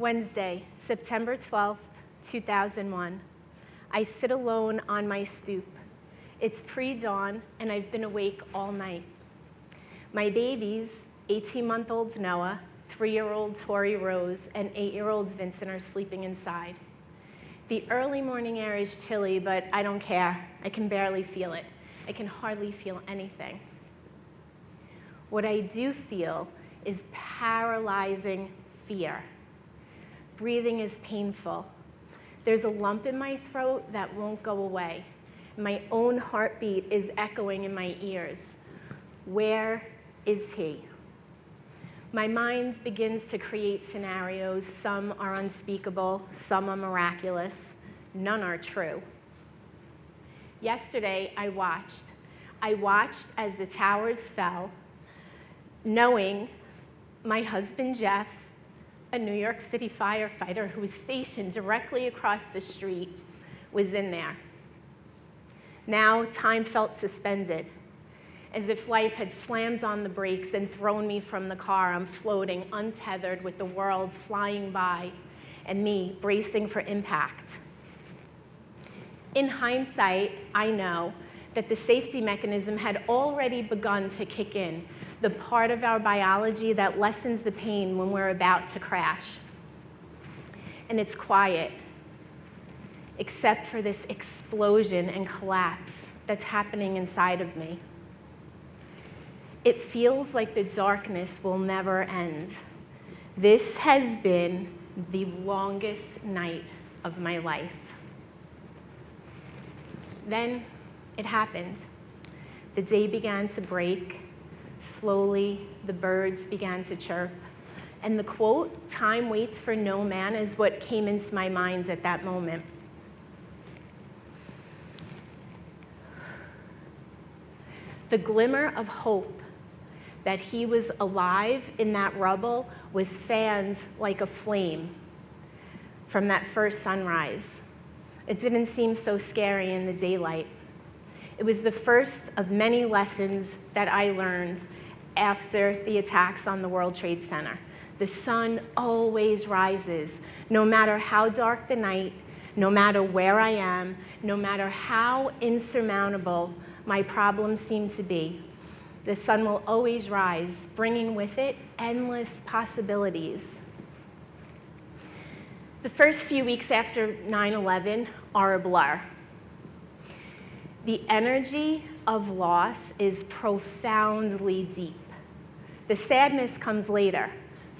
Wednesday, September 12th, 2001. I sit alone on my stoop. It's pre-dawn, and I've been awake all night. My babies, 18-month-old Noah, 3-year-old Tori Rose, and 8-year-old Vincent are sleeping inside. The early morning air is chilly, but I don't care. I can barely feel it. I can hardly feel anything. What I do feel is paralyzing fear. Breathing is painful. There's a lump in my throat that won't go away. My own heartbeat is echoing in my ears. Where is he? My mind begins to create scenarios. Some are unspeakable, some are miraculous, none are true. Yesterday, I watched as the towers fell, knowing my husband, Jeff, a New York City firefighter who was stationed directly across the street, was in there. Now, time felt suspended, as if life had slammed on the brakes and thrown me from the car. I'm floating, untethered, with the world flying by, and me bracing for impact. In hindsight, I know that the safety mechanism had already begun to kick in, the part of our biology that lessens the pain when we're about to crash. And it's quiet, except for this explosion and collapse that's happening inside of me. It feels like the darkness will never end. This has been the longest night of my life. Then it happened. The day began to break. Slowly, the birds began to chirp. And the quote, "Time waits for no man," is what came into my mind at that moment. The glimmer of hope that he was alive in that rubble was fanned like a flame from that first sunrise. It didn't seem so scary in the daylight. It was the first of many lessons that I learned after the attacks on the World Trade Center. The sun always rises, no matter how dark the night, no matter where I am, no matter how insurmountable my problems seem to be. The sun will always rise, bringing with it endless possibilities. The first few weeks after 9/11 are a blur. The energy of loss is profoundly deep. The sadness comes later.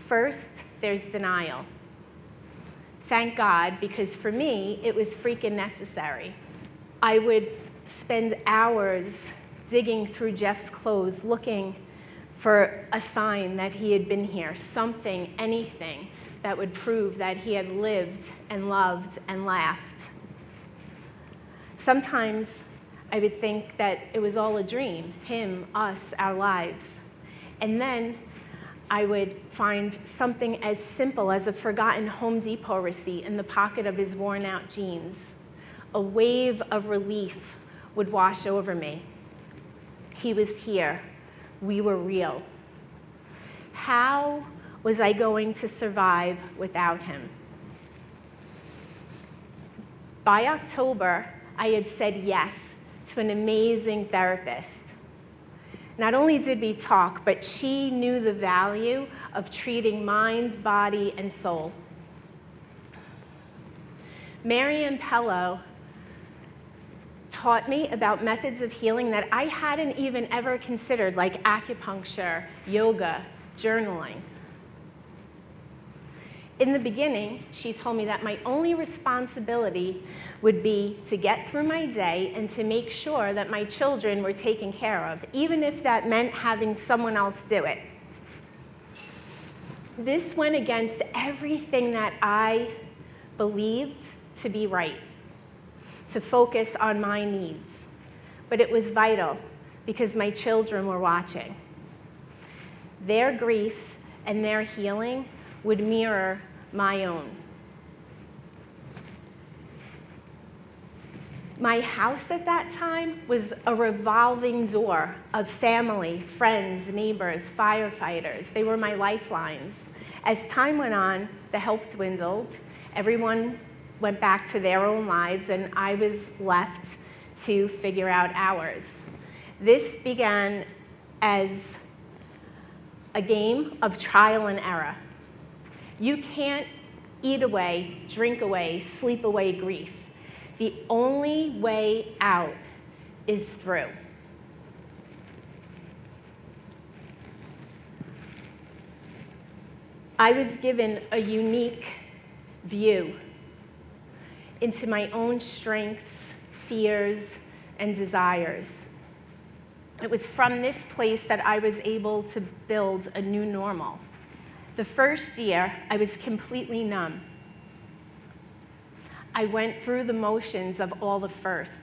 First, there's denial. Thank God, because for me, it was freaking necessary. I would spend hours digging through Jeff's clothes, looking for a sign that he had been here, something, anything that would prove that he had lived and loved and laughed. Sometimes I would think that it was all a dream, him, us, our lives. And then I would find something as simple as a forgotten Home Depot receipt in the pocket of his worn-out jeans. A wave of relief would wash over me. He was here. We were real. How was I going to survive without him? By October, I had said yes to an amazing therapist. Not only did we talk, but she knew the value of treating mind, body, and soul. Marianne Pello taught me about methods of healing that I hadn't even ever considered, like acupuncture, yoga, journaling. In the beginning, she told me that my only responsibility would be to get through my day and to make sure that my children were taken care of, even if that meant having someone else do it. This went against everything that I believed to be right, to focus on my needs. But it was vital because my children were watching. Their grief and their healing would mirror my own. My house at that time was a revolving door of family, friends, neighbors, firefighters. They were my lifelines. As time went on, the help dwindled. Everyone went back to their own lives, and I was left to figure out ours. This began as a game of trial and error. You can't eat away, drink away, sleep away grief. The only way out is through. I was given a unique view into my own strengths, fears, and desires. It was from this place that I was able to build a new normal. The first year, I was completely numb. I went through the motions of all the firsts,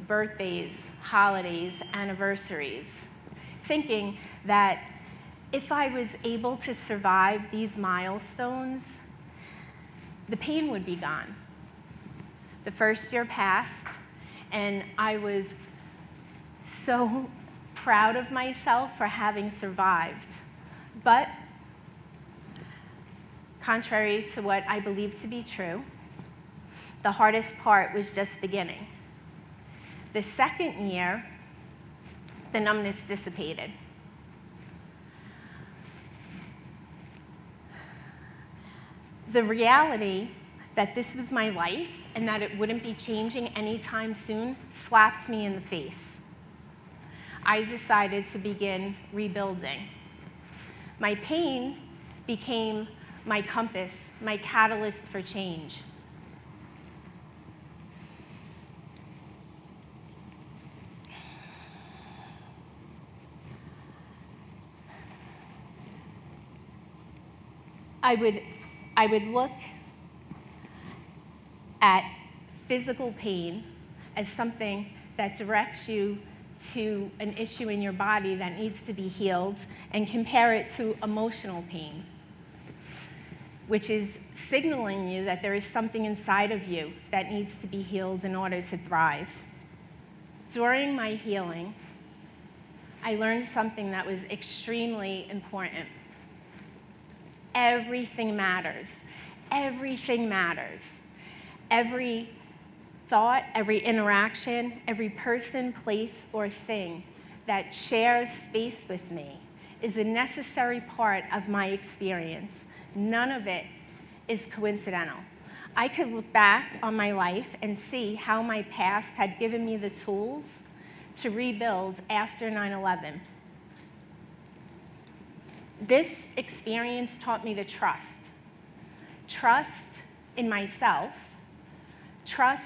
birthdays, holidays, anniversaries, thinking that if I was able to survive these milestones, the pain would be gone. The first year passed, and I was so proud of myself for having survived. But contrary to what I believe to be true, the hardest part was just beginning. The second year, the numbness dissipated. The reality that this was my life and that it wouldn't be changing anytime soon slapped me in the face. I decided to begin rebuilding. My pain became my compass, my catalyst for change. I would look at physical pain as something that directs you to an issue in your body that needs to be healed, and compare it to emotional pain, which is signaling you that there is something inside of you that needs to be healed in order to thrive. During my healing, I learned something that was extremely important. Everything matters. Everything matters. Every thought, every interaction, every person, place, or thing that shares space with me is a necessary part of my experience. None of it is coincidental. I could look back on my life and see how my past had given me the tools to rebuild after 9/11. This experience taught me to trust. Trust in myself. Trust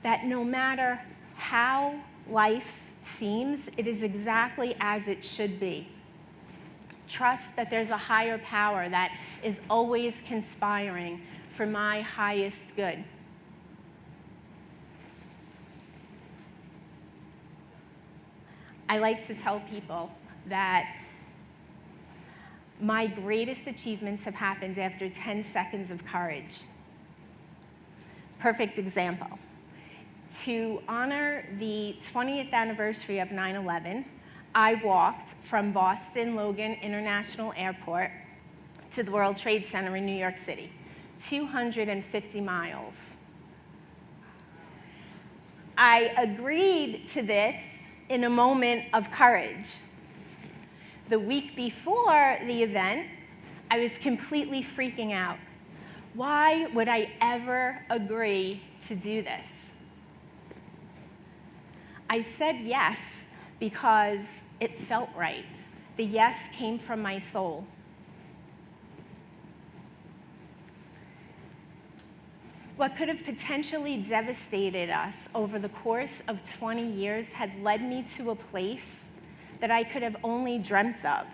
that no matter how life seems, it is exactly as it should be. Trust that there's a higher power that is always conspiring for my highest good. I like to tell people that my greatest achievements have happened after 10 seconds of courage. Perfect example. To honor the 20th anniversary of 9/11, I walked from Boston Logan International Airport to the World Trade Center in New York City, 250 miles. I agreed to this in a moment of courage. The week before the event, I was completely freaking out. Why would I ever agree to do this? I said yes because it felt right. The yes came from my soul. What could have potentially devastated us over the course of 20 years had led me to a place that I could have only dreamt of.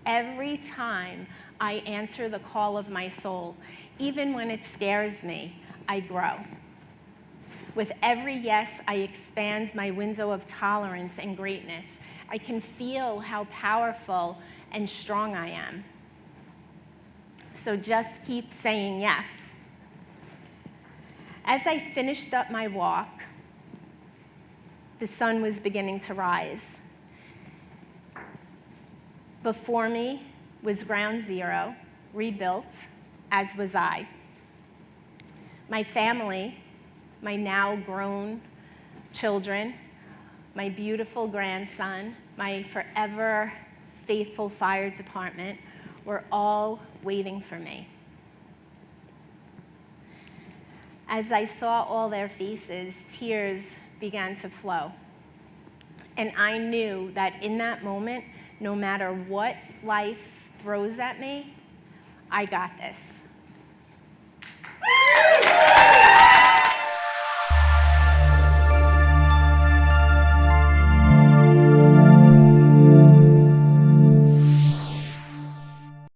Every time I answer the call of my soul, even when it scares me, I grow. With every yes, I expand my window of tolerance and greatness. I can feel how powerful and strong I am. So just keep saying yes. As I finished up my walk, the sun was beginning to rise. Before me was ground zero, rebuilt, as was I. My family, my now grown children, my beautiful grandson, my forever faithful fire department were all waiting for me. As I saw all their faces, tears began to flow. And I knew that in that moment, no matter what life throws at me, I got this.